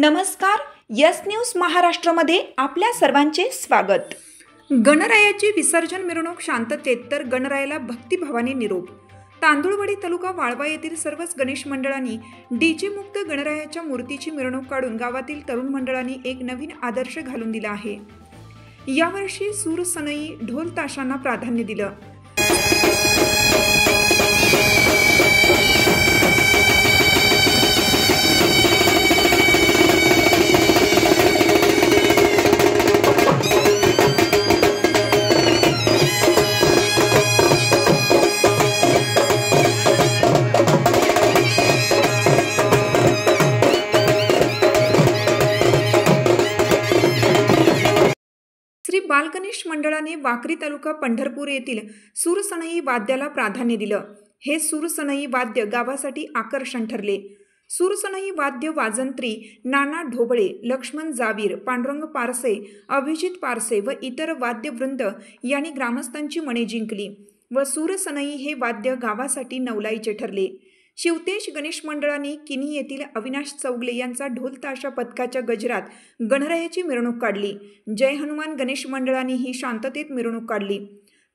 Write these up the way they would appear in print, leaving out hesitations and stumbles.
नमस्कार, yes news महाराष्ट्रामध्ये आपल्या सर्वांचे स्वागत। गणरायाची विसर्जन मिरवणूक शांततेत तर गणरायाला भक्तिभावाने निरोप। तांदुळवाडी तालुका वाळवा येथील सर्वच गणेश मंडळांनी डीजे मुक्त गणरायाच्या मूर्तीची मिरवणूक काढून गावातील तरुण मंडळांनी एक नवीन आदर्श घालून दिला आहे। यावर्षी सूर सनई ढोल ताशांना प्राधान्य दिलं। श्री बालगणेश मंडळाने वाकरी तालुका पंढरपूर येथील सूरसनई वाद्याला प्राधान्य दिलं। हे सूरसनई वाद्य गावासाठी आकर्षण ठरले। सूरसनई वाद्य वाजंत्री नाना ढोबळे, लक्ष्मण जावीर, पांडुरंग पारसे, अभिजित पारसे व इतर वाद्यवृंद यांनी ग्रामस्थांची मने जिंकली व सूरसनई हे वाद्य गावासाठी नवलाईचे ठरले। शिवतेज गणेश मंडळाने किनी येथील अविनाश चौगले यांचा ढोल ताशा पथकाच्या गजरात गणरायाची मिरवणूक काढली। जय हनुमान गणेश मंडळाने ही शांततेत मिरवणूक काढली।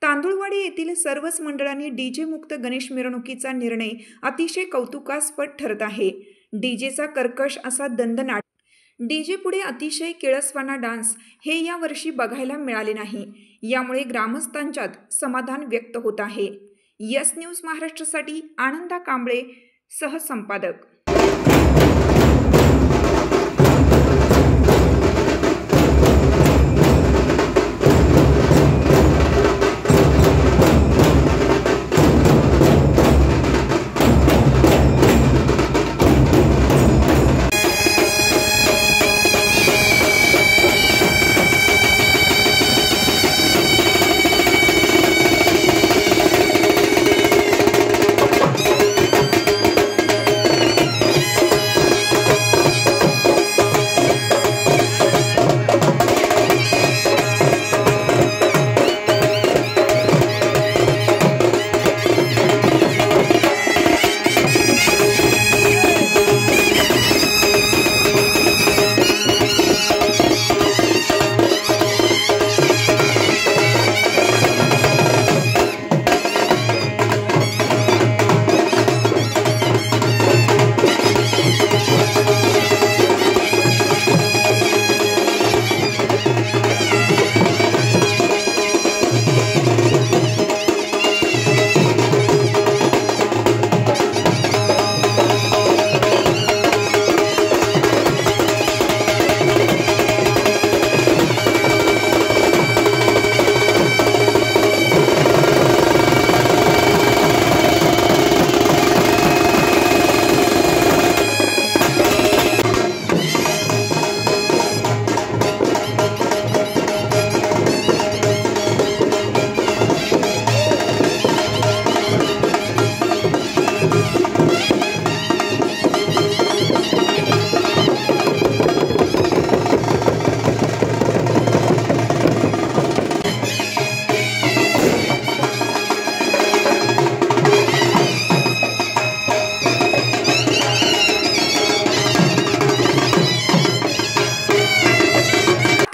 तांदुळवाडी येथील सर्वच मंडळांनी डीजे मुक्त गणेश मिरवणुकीचा निर्णय अतिशय कौतुकास्पद ठरत आहे। डीजेचा कर्कश असा दंदनाट, डीजे पुढे अतिशय किळसवाना डान्स हे या वर्षी बघायला मिळाले नाही। यामुळे ग्रामस्थांच्यात समाधान व्यक्त होत आहे। यस न्यूज महाराष्ट्रासाठी आनंदा कांबळे, सहसंपादक।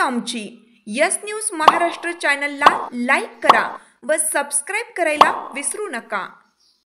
आमची यस न्यूज महाराष्ट्र चॅनलला लाईक करा व सबस्क्राईब करायला विसरू नका।